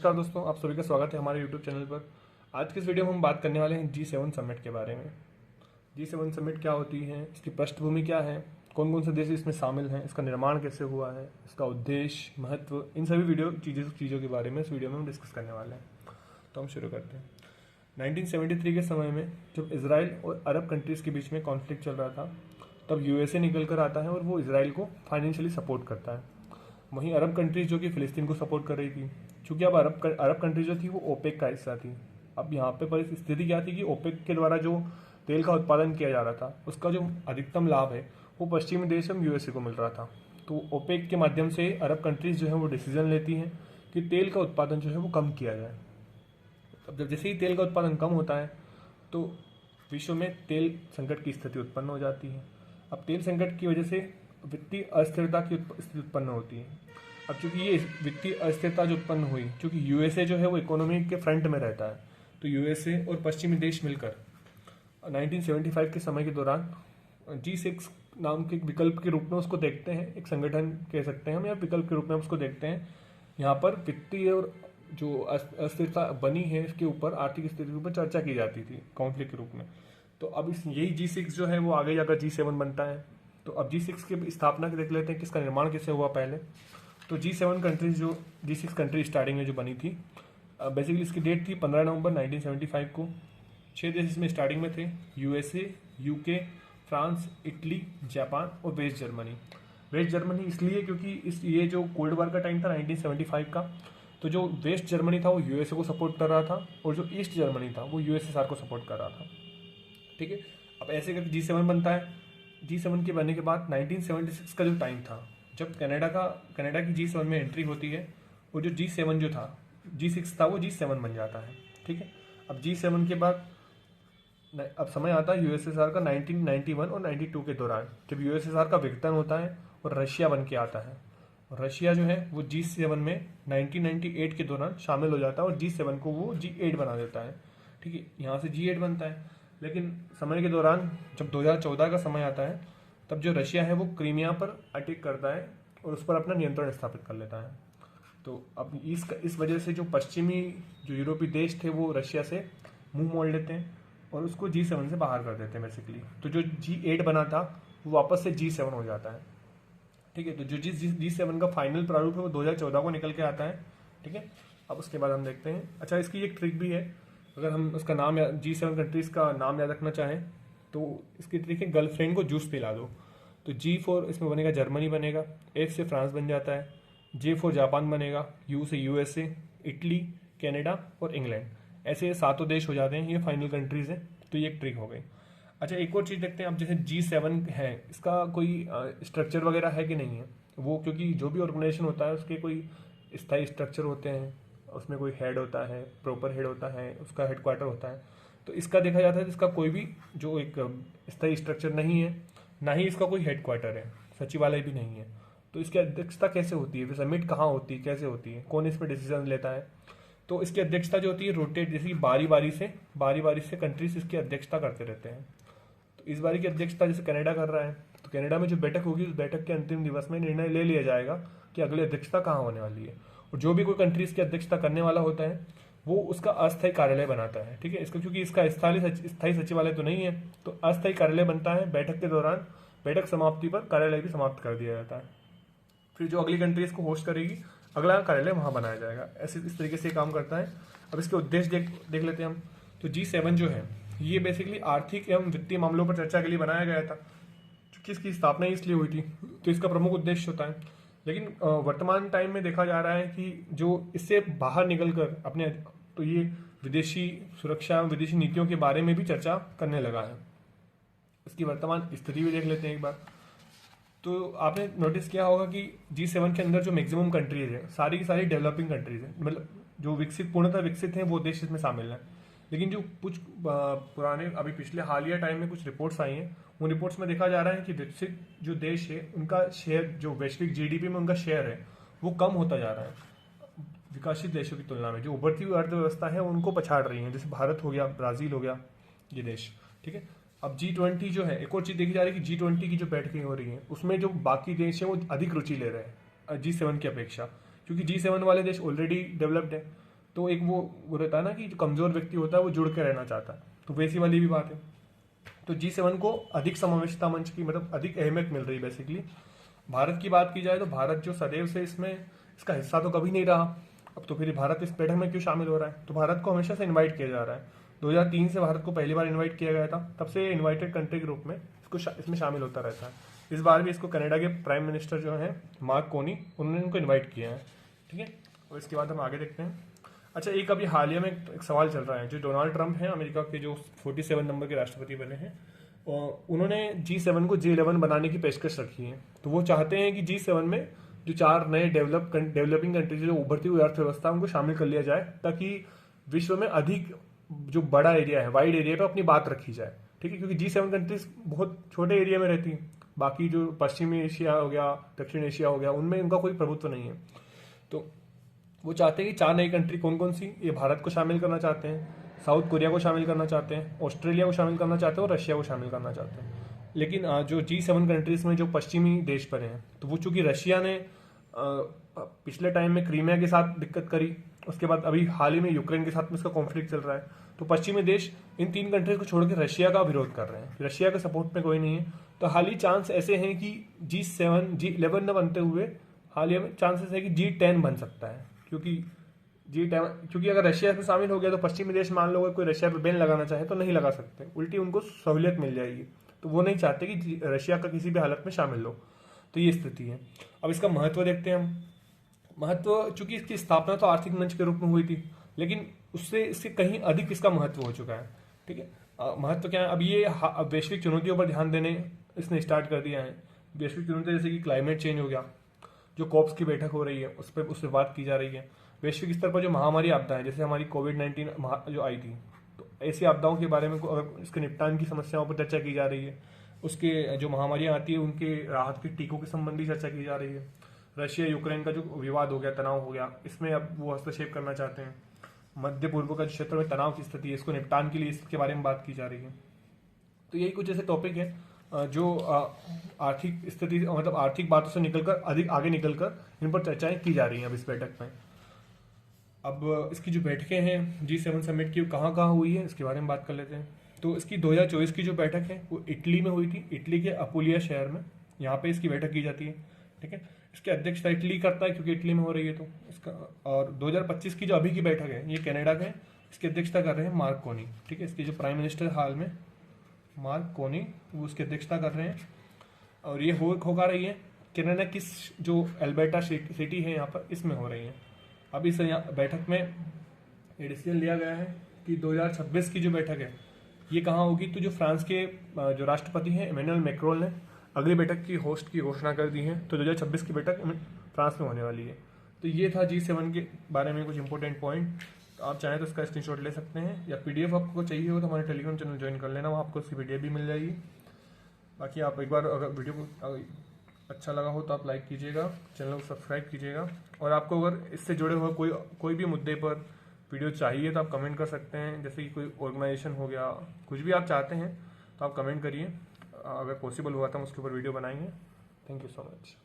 नमस्कार दोस्तों, आप सभी का स्वागत है हमारे YouTube चैनल पर। आज के इस वीडियो में हम बात करने वाले हैं G7 समिट के बारे में। G7 समिट क्या होती है, इसकी पृष्ठभूमि क्या है, कौन कौन से देश इसमें शामिल हैं, इसका निर्माण कैसे हुआ है, इसका उद्देश्य, महत्व, इन सभी चीज़ों के बारे में इस वीडियो में हम डिस्कस करने वाले हैं। तो हम शुरू करते हैं। 1973 के समय में जब इसराइल और अरब कंट्रीज़ के बीच में कॉन्फ्लिक्ट चल रहा था, तब USA निकल कर आता है और वो इसराइल को फाइनेंशियली सपोर्ट करता है। वहीं अरब कंट्रीज जो कि फ़िलिस्तीन को सपोर्ट कर रही थी, क्योंकि अब अरब कंट्रीज जो थी वो ओपेक का हिस्सा थी। अब यहाँ पे परिस्थिति क्या थी कि ओपेक के द्वारा जो तेल का उत्पादन किया जा रहा था, उसका जो अधिकतम लाभ है वो पश्चिमी देश एवं USA को मिल रहा था। तो ओपेक के माध्यम से अरब कंट्रीज जो है वो डिसीजन लेती हैं कि तेल का उत्पादन जो है वो कम किया जाए। अब जब जैसे ही तेल का उत्पादन कम होता है तो विश्व में तेल संकट की स्थिति उत्पन्न हो जाती है। अब तेल संकट की वजह से वित्तीय अस्थिरता की स्थिति उत्पन्न होती है। अब चूंकि ये वित्तीय अस्थिरता जो उत्पन्न हुई, क्योंकि USA जो है वो इकोनॉमी के फ्रंट में रहता है, तो USA और पश्चिमी देश मिलकर 1975 के समय के दौरान G6 नाम के विकल्प के रूप में उसको देखते हैं, एक संगठन कह सकते हैं हम, या विकल्प के रूप में उसको देखते हैं। यहाँ पर वित्तीय और जो अस्थिरता बनी है इसके ऊपर, आर्थिक स्थिति के ऊपर चर्चा की जाती थी काउंसिल के रूप में। तो अब यही G6 जो है वो आगे जाकर G7 बनता है। तो अब G6 की स्थापना देख लेते हैं, किसका निर्माण कैसे हुआ पहले। तो G7 कंट्रीज जो G6 कंट्री स्टार्टिंग में जो बनी थी, बेसिकली इसकी डेट थी 15 नवंबर 1975 को। 6 देश इसमें स्टार्टिंग में थे, USA, UK, France, Italy, Japan और वेस्ट जर्मनी। वेस्ट जर्मनी इसलिए क्योंकि ये जो कोल्ड वार का टाइम था 1975 का, तो जो वेस्ट जर्मनी था वो USA को सपोर्ट कर रहा था और जो ईस्ट जर्मनी था वो USSR को सपोर्ट कर रहा था। ठीक है, अब ऐसे करके G7 बनता है। G7 के बनने के बाद 1976 का जो टाइम था, जब कनाडा की G7 में एंट्री होती है, और जो G7 जो था, G6 था वो G7 बन जाता है। ठीक है, अब G7 के बाद अब समय आता है USSR का 1991 और 92 के दौरान, जब USSR का विघटन होता है और रशिया बन के आता है। और रशिया जो है वो G7 में 1998 के दौरान शामिल हो जाता है और G7 को वो G8 बना देता है। ठीक है, यहाँ से G8 बनता है। लेकिन समय के दौरान जब 2014 का समय आता है, तब जो रशिया है वो क्रीमिया पर अटैक करता है और उस पर अपना नियंत्रण स्थापित कर लेता है। तो अब इस वजह से जो पश्चिमी जो यूरोपीय देश थे वो रशिया से मुंह मोड़ लेते हैं और उसको G7 से बाहर कर देते हैं बेसिकली। तो जो G8 बना था वो वापस से G7 हो जाता है। ठीक है, तो जो G7 का फाइनल प्रारूप है वो 2014 को निकल के आता है। ठीक है, अब उसके बाद हम देखते हैं, अच्छा इसकी एक ट्रिक भी है, अगर हम उसका नाम या G7 कंट्रीज़ का नाम याद रखना चाहें तो इसकी ट्रिक है, गर्लफ्रेंड को जूस पिला दो। तो G4 इसमें बनेगा, जर्मनी बनेगा, F से फ्रांस बन जाता है, J4 जापान बनेगा, U से USA, इटली, कनाडा और इंग्लैंड। ऐसे 7 देश हो जाते हैं, ये फाइनल कंट्रीज़ हैं। तो ये एक ट्रिक हो गई। अच्छा, एक और चीज़ देखते हैं अब, जैसे G7 है, इसका कोई स्ट्रक्चर वगैरह है कि नहीं है वो, क्योंकि जो भी ऑर्गेनाइजेशन होता है उसके कोई स्थायी स्ट्रक्चर होते हैं, उसमें कोई हेड होता है, प्रॉपर हेड होता है, उसका हेडक्वार्टर होता है। तो इसका देखा जाता है, इसका कोई भी जो एक स्थायी स्ट्रक्चर नहीं है, ना ही इसका कोई हेडक्वार्टर है, सचिवालय भी नहीं है। तो इसकी अध्यक्षता कैसे होती है, समिट कहाँ होती है, कैसे होती है, कौन इसमें डिसीजन लेता है। तो इसकी अध्यक्षता जो होती है रोटेट, जैसे बारी बारी से कंट्रीज इसकी अध्यक्षता करते रहते हैं। तो इस बारी की अध्यक्षता जैसे कनाडा कर रहा है, तो कनाडा में जो बैठक होगी उस बैठक के अंतिम दिवस में निर्णय ले लिया जाएगा कि अगली अध्यक्षता कहाँ होने वाली है। और जो भी कोई कंट्रीज की अध्यक्षता करने वाला होता है वो उसका अस्थायी कार्यालय बनाता है। ठीक है, इसका क्योंकि इसका स्थायी सचिवालय तो नहीं है, तो अस्थायी कार्यालय बनता है। बैठक के दौरान, बैठक समाप्ति पर कार्यालय भी समाप्त कर दिया जाता है। फिर जो अगली कंट्रीज को होस्ट करेगी, अगला कार्यालय वहाँ बनाया जाएगा। ऐसे इस तरीके से काम करता है। अब इसके उद्देश्य देख लेते हैं हम। तो G7 जो है ये बेसिकली आर्थिक एवं वित्तीय मामलों पर चर्चा के लिए बनाया गया था, क्योंकि इसकी स्थापना इसलिए हुई थी। तो इसका प्रमुख उद्देश्य होता है। लेकिन वर्तमान टाइम में देखा जा रहा है कि जो इससे बाहर निकलकर अपने, तो ये विदेशी सुरक्षा, विदेशी नीतियों के बारे में भी चर्चा करने लगा है। इसकी वर्तमान स्थिति भी देख लेते हैं एक बार। तो आपने नोटिस किया होगा कि G7 के अंदर जो मैक्सिमम कंट्रीज है, सारी की सारी डेवलपिंग कंट्रीज हैं, मतलब जो पूर्णतः विकसित हैं वो देश इसमें शामिल हैं। लेकिन जो कुछ पुराने, अभी पिछले हालिया टाइम में कुछ रिपोर्ट्स आई हैं, उन रिपोर्ट्स में देखा जा रहा है कि विकसित जो देश है उनका शेयर, जो वैश्विक GDP में उनका शेयर है वो कम होता जा रहा है विकसित देशों की तुलना में। जो उभरती हुई अर्थव्यवस्था है उनको पछाड़ रही है, जैसे भारत हो गया, ब्राजील हो गया, ये देश। ठीक है, अब G20 जो है, एक और चीज़ देखी जा रही है कि G20 की जो बैठकें हो रही हैं उसमें जो बाकी देश हैं वो अधिक रुचि ले रहे हैं G7 की अपेक्षा, क्योंकि G7 वाले देश ऑलरेडी डेवलप्ड है। तो एक वो रहता है ना कि जो कमजोर व्यक्ति होता है वो जुड़ के रहना चाहता है, तो वैसी वाली भी बात है। तो G7 को अधिक समावेशिता मंच की मतलब अधिक अहमियत मिल रही है बेसिकली। भारत की बात की जाए तो भारत जो सदैव से इसमें इसका हिस्सा तो कभी नहीं रहा, अब तो फिर भारत इस बैठक में क्यों शामिल हो रहा है? तो भारत को हमेशा से इनवाइट किया जा रहा है। 2003 से भारत को पहली बार इनवाइट किया गया था, तब से इनवाइटेड कंट्री के रूप में इसमें शामिल होता रहता है। इस बार भी इसको कनाडा के प्राइम मिनिस्टर जो है मार्क कोनी, उन्होंने इनको इन्वाइट किया है, ठीक है। और इसके बाद हम आगे देखते हैं। अच्छा, एक अभी हालिया में एक सवाल चल रहा है, जो डोनाल्ड ट्रंप हैं अमेरिका के, जो 47 नंबर के राष्ट्रपति बने हैं, और उन्होंने G7 को G11 बनाने की पेशकश रखी है। तो वो चाहते हैं कि G7 में जो 4 नए डेवलपिंग कंट्रीज जो उभरती हुई अर्थव्यवस्था उनको शामिल कर लिया जाए, ताकि विश्व में अधिक जो बड़ा एरिया है, वाइड एरिया पे अपनी बात रखी जाए, ठीक है। क्योंकि G7 कंट्रीज बहुत छोटे एरिया में रहती हैं, बाकी जो पश्चिमी एशिया हो गया, दक्षिण एशिया हो गया, उनमें उनका कोई प्रभुत्व नहीं है। तो वो चाहते हैं कि 4 नई कंट्री कौन कौन सी, ये भारत को शामिल करना चाहते हैं, साउथ कोरिया को शामिल करना चाहते हैं, ऑस्ट्रेलिया को शामिल करना चाहते हैं और रशिया को शामिल करना चाहते हैं। लेकिन जो G7 कंट्रीज में जो पश्चिमी देश पड़े हैं, तो वो चूंकि रशिया ने पिछले टाइम में क्रीमिया के साथ दिक्कत करी, उसके बाद अभी हाल ही में यूक्रेन के साथ में इसका कॉन्फ्लिक्ट चल रहा है, तो पश्चिमी देश इन 3 कंट्रीज को छोड़ के रशिया का विरोध कर रहे हैं, रशिया के सपोर्ट में कोई नहीं है। तो हाल ही चांस ऐसे हैं कि G11 न बनते हुए हालिया में चांसेस है कि G10 बन सकता है, क्योंकि अगर रशिया इसमें शामिल हो गया तो पश्चिमी देश मान लो कोई रशिया पे बैन लगाना चाहे तो नहीं लगा सकते, उल्टी उनको सहूलियत मिल जाएगी। तो वो नहीं चाहते कि रशिया का किसी भी हालत में शामिल हो। तो ये स्थिति है। अब इसका महत्व देखते हैं हम। महत्व, चूंकि इसकी स्थापना तो आर्थिक मंच के रूप में हुई थी, लेकिन उससे इससे कहीं अधिक इसका महत्व हो चुका है, ठीक है। महत्व क्या है? अब ये वैश्विक चुनौतियों पर ध्यान देने इसने स्टार्ट कर दिया है। वैश्विक चुनौतियां जैसे कि क्लाइमेट चेंज हो गया, जो कॉप्स की बैठक हो रही है उस पर बात की जा रही है। वैश्विक स्तर पर जो महामारी आपदा है, जैसे हमारी कोविड-19 जो आई थी, तो ऐसी आपदाओं के बारे में अगर इसके निपटान की समस्याओं पर चर्चा की जा रही है। उसके जो महामारियां आती है उनके राहत के टीकों के संबंधी चर्चा की जा रही है। रशिया यूक्रेन का जो विवाद हो गया, तनाव हो गया, इसमें अब वो हस्तक्षेप करना चाहते हैं। मध्य पूर्व का क्षेत्र में तनाव की स्थिति है, इसको निपटान के लिए इसके बारे में बात की जा रही है। तो यही कुछ ऐसे टॉपिक है जो आर्थिक स्थिति मतलब आर्थिक बातों से निकलकर अधिक आगे निकलकर इन पर चर्चाएं की जा रही हैं अब इस बैठक में। अब इसकी जो बैठकें हैं G7 समिट की कहाँ कहाँ हुई है, इसके बारे में बात कर लेते हैं। तो इसकी 2024 की जो बैठक है वो इटली में हुई थी, इटली के अपुलिया शहर में, यहाँ पे इसकी बैठक की जाती है, ठीक है। इसकी अध्यक्षता इटली करता है क्योंकि इटली में हो रही है तो इसका। और 2025 की जो अभी की बैठक है ये कनाडा का है, इसकी अध्यक्षता कर रहे हैं मार्क कोनी, ठीक है। इसके जो प्राइम मिनिस्टर हाल में मार्क कोनी, वो उसकी अध्यक्षता कर रहे हैं। और ये होगा रही है कनाडा किस जो अल्बर्टा सिटी है यहाँ पर, इसमें हो रही है। अब इस बैठक में ये डिसीजन लिया गया है कि 2026 की जो बैठक है ये कहाँ होगी, तो जो फ्रांस के जो राष्ट्रपति हैं इमैनुअल मैक्रोन ने अगली बैठक की होस्ट की घोषणा कर दी है, तो 2026 की बैठक फ्रांस में होने वाली है। तो ये था G7 के बारे में कुछ इंपॉर्टेंट पॉइंट। तो आप चाहें तो इसका स्क्रीनशॉट ले सकते हैं, या PDF आपको चाहिए हो तो हमारे टेलीग्राम चैनल ज्वाइन कर लेना, वहाँ आपको उसकी PDF भी मिल जाएगी। बाकी आप एक बार अगर वीडियो को अच्छा लगा हो तो आप लाइक कीजिएगा, चैनल को सब्सक्राइब कीजिएगा। और आपको अगर इससे जुड़े हुए कोई भी मुद्दे पर वीडियो चाहिए तो आप कमेंट कर सकते हैं, जैसे कि कोई ऑर्गेनाइजेशन हो गया, कुछ भी आप चाहते हैं तो आप कमेंट करिए, अगर पॉसिबल हुआ तो हम उसके ऊपर वीडियो बनाएंगे। Thank you so much.